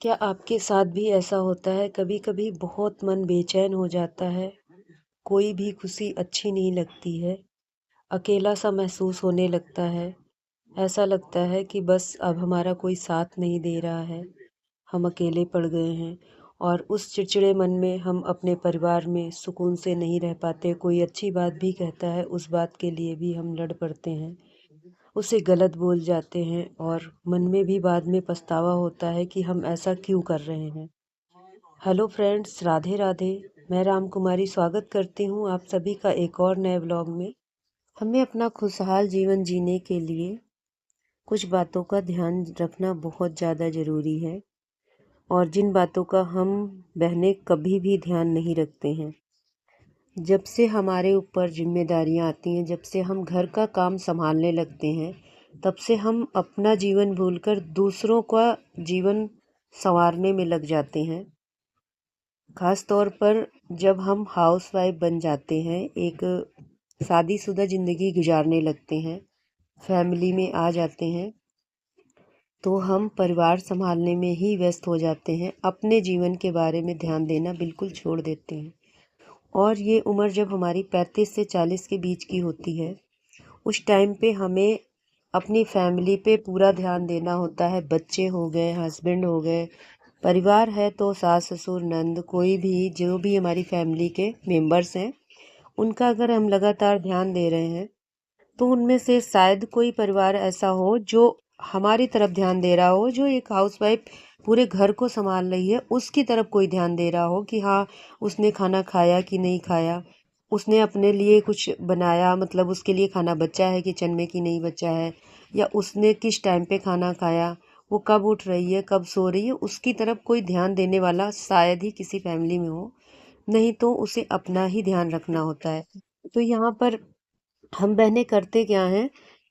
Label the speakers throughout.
Speaker 1: क्या आपके साथ भी ऐसा होता है कभी-कभी बहुत मन बेचैन हो जाता है, कोई भी खुशी अच्छी नहीं लगती है, अकेला-सा महसूस होने लगता है, ऐसा लगता है कि बस अब हमारा कोई साथ नहीं दे रहा है, हम अकेले पड़ गए हैं और उस चिड़चिड़े मन में हम अपने परिवार में सुकून से नहीं रह पाते, कोई अच्छी बात भी कहता है, उस बात के लिए भी हम लड़ पड़ते हैं, उसे गलत बोल जाते हैं और मन में भी बाद में पछतावा होता है कि हम ऐसा क्यों कर रहे हैं। Hello friends, Radhe Radhe. मैं रामकुमारी स्वागत करती हूँ आप सभी का एक और नए व्लॉग में। हमें अपना खुशहाल जीवन जीने के लिए कुछ बातों का ध्यान रखना बहुत ज़्यादा ज़रूरी है और जिन बातों का हम बहनें कभी भी ध्यान नहीं रखते हैं। जब से हमारे ऊपर जिम्मेदारियाँ आती हैं, जब से हम घर का काम संभालने लगते हैं, तब से हम अपना जीवन भूलकर दूसरों का जीवन संवारने में लग जाते हैं। ख़ास तौर पर जब हम हाउसवाइफ बन जाते हैं, एक शादीशुदा ज़िंदगी गुजारने लगते हैं, फैमिली में आ जाते हैं, तो हम परिवार संभालने में ही व्यस्त हो जाते हैं, अपने जीवन के बारे में ध्यान देना बिल्कुल छोड़ देते हैं। और ये उम्र जब हमारी 35 से 40 के बीच की होती है, उस टाइम पे हमें अपनी फैमिली पे पूरा ध्यान देना होता है। बच्चे हो गए, हस्बैंड हो गए, परिवार है तो सास ससुर नंद कोई भी जो भी हमारी फैमिली के मेंबर्स हैं, उनका अगर हम लगातार ध्यान दे रहे हैं तो उनमें से शायद कोई परिवार ऐसा हो जो हमारी तरफ ध्यान दे रहा हो। जो एक हाउसवाइफ पूरे घर को संभाल रही है, उसकी तरफ कोई ध्यान दे रहा हो कि हाँ, उसने खाना खाया कि नहीं खाया, उसने अपने लिए कुछ बनाया, मतलब उसके लिए खाना बचा है किचन में कि नहीं बचा है, या उसने किस टाइम पे खाना खाया, वो कब उठ रही है कब सो रही है, उसकी तरफ कोई ध्यान देने वाला शायद ही किसी फैमिली में हो। नहीं तो उसे अपना ही ध्यान रखना होता है। तो यहाँ पर हम बहनें करते क्या हैं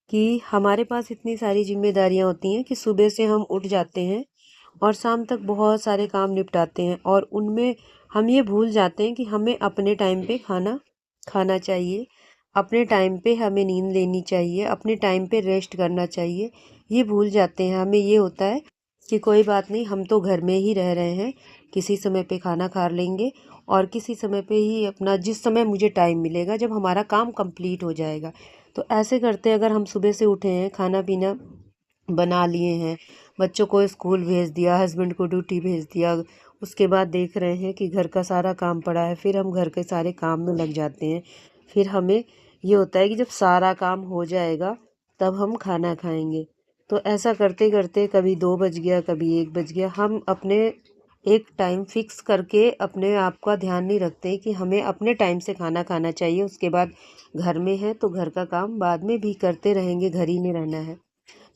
Speaker 1: कि हमारे पास इतनी सारी जिम्मेदारियां होती हैं कि सुबह से हम उठ जाते हैं और शाम तक बहुत सारे काम निपटाते हैं और उनमें हम ये भूल जाते हैं कि हमें अपने टाइम पे खाना खाना चाहिए, अपने टाइम पे हमें नींद लेनी चाहिए, अपने टाइम पे रेस्ट करना चाहिए। ये भूल जाते हैं। हमें ये होता है कि कोई बात नहीं, हम तो घर में ही रह रहे हैं, किसी समय पे खाना खा लेंगे और किसी समय पे ही अपना जिस समय मुझे टाइम मिलेगा जब हमारा काम कंप्लीट हो जाएगा। तो ऐसे करते अगर हम सुबह से उठे हैं, खाना पीना बना लिए हैं, बच्चों को स्कूल भेज दिया, हस्बैंड को ड्यूटी भेज दिया, उसके बाद देख रहे हैं कि घर का सारा काम पड़ा है, फिर हम घर के सारे काम में लग जाते हैं। फिर हमें ये होता है कि जब सारा काम हो जाएगा तब हम खाना खाएंगे। तो ऐसा करते करते कभी 2 बज गया, कभी 1 बज गया। हम अपने एक टाइम फिक्स करके अपने आप का ध्यान नहीं रखते कि हमें अपने टाइम से खाना खाना चाहिए। उसके बाद घर में है तो घर का काम बाद में भी करते रहेंगे, घर ही में रहना है।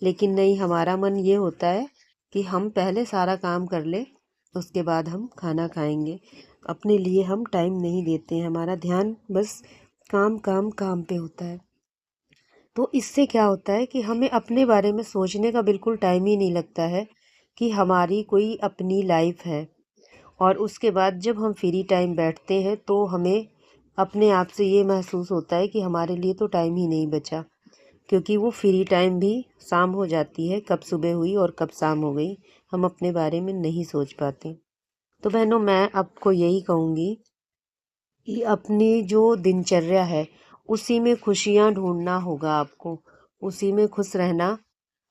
Speaker 1: लेकिन नहीं, हमारा मन ये होता है कि हम पहले सारा काम कर ले, उसके बाद हम खाना खाएंगे। अपने लिए हम टाइम नहीं देते हैं, हमारा ध्यान बस काम काम काम पे होता है। तो इससे क्या होता है कि हमें अपने बारे में सोचने का बिल्कुल टाइम ही नहीं लगता है कि हमारी कोई अपनी लाइफ है। और उसके बाद जब हम फ्री टाइम बैठते हैं तो हमें अपने आप से ये महसूस होता है कि हमारे लिए तो टाइम ही नहीं बचा, क्योंकि वो फ्री टाइम भी शाम हो जाती है, कब सुबह हुई और कब शाम हो गई, हम अपने बारे में नहीं सोच पाते। तो बहनों, मैं आपको यही कहूँगी कि अपनी जो दिनचर्या है उसी में खुशियाँ ढूंढना होगा आपको, उसी में खुश रहना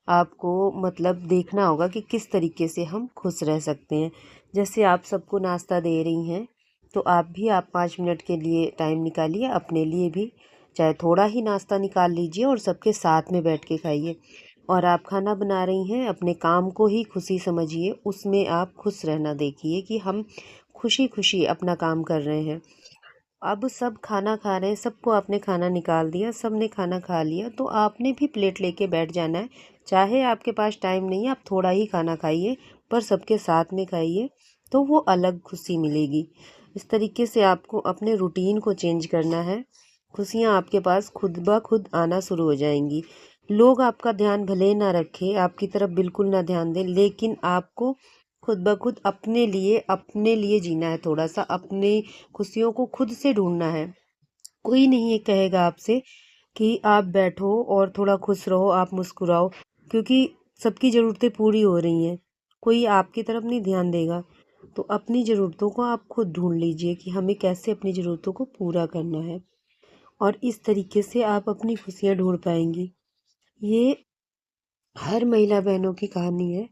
Speaker 1: आपको, मतलब देखना होगा कि किस तरीके से हम खुश रह सकते हैं। जैसे आप सबको नाश्ता दे रही हैं तो आप 5 मिनट के लिए टाइम निकालिए अपने लिए भी, चाहे थोड़ा ही नाश्ता निकाल लीजिए और सबके साथ में बैठ के खाइए। और आप खाना बना रही हैं, अपने काम को ही खुशी समझिए, उसमें आप खुश रहना देखिए कि हम खुशी खुशी अपना काम कर रहे हैं। अब सब खाना खा रहे हैं, सबको आपने खाना निकाल दिया, सबने खाना खा लिया, तो आपने भी प्लेट लेके बैठ जाना है। चाहे आपके पास टाइम नहीं है, आप थोड़ा ही खाना खाइए, पर सबके साथ में खाइए, तो वो अलग खुशी मिलेगी। इस तरीके से आपको अपने रूटीन को चेंज करना है। खुशियाँ आपके पास खुद ब खुद आना शुरू हो जाएंगी। लोग आपका ध्यान भले ना रखें, आपकी तरफ बिल्कुल ना ध्यान दें, लेकिन आपको खुद ब खुद अपने लिए जीना है। थोड़ा सा अपनी खुशियों को खुद से ढूंढना है। कोई नहीं ये कहेगा आपसे कि आप बैठो और थोड़ा खुश रहो, आप मुस्कुराओ, क्योंकि सबकी ज़रूरतें पूरी हो रही हैं। कोई आपकी तरफ नहीं ध्यान देगा। तो अपनी ज़रूरतों को आप खुद ढूंढ लीजिए कि हमें कैसे अपनी ज़रूरतों को पूरा करना है, और इस तरीके से आप अपनी खुशियाँ ढूंढ पाएंगी। ये हर महिला बहनों की कहानी है।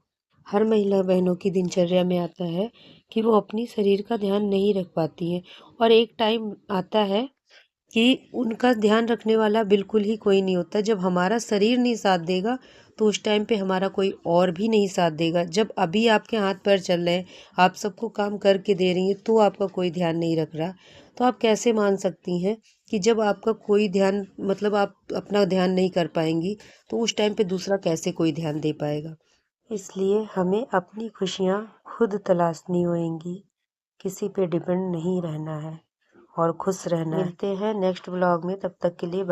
Speaker 1: हर महिला बहनों की दिनचर्या में आता है कि वो अपनी शरीर का ध्यान नहीं रख पाती हैं, और एक टाइम आता है कि उनका ध्यान रखने वाला बिल्कुल ही कोई नहीं होता। जब हमारा शरीर नहीं साथ देगा तो उस टाइम पे हमारा कोई और भी नहीं साथ देगा। जब अभी आपके हाथ पैर चल रहे हैं, आप सबको काम करके दे रही हैं, तो आपका कोई ध्यान नहीं रख रहा, तो आप कैसे मान सकती हैं कि जब आपका कोई ध्यान, मतलब आप अपना ध्यान नहीं कर पाएंगी, तो उस टाइम पे दूसरा कैसे कोई ध्यान दे पाएगा। इसलिए हमें अपनी खुशियाँ खुद तलाशनी होंगी, किसी पे डिपेंड नहीं रहना है और खुश रहना है। मिलते हैं नेक्स्ट व्लॉग में, तब तक के लिए बाय।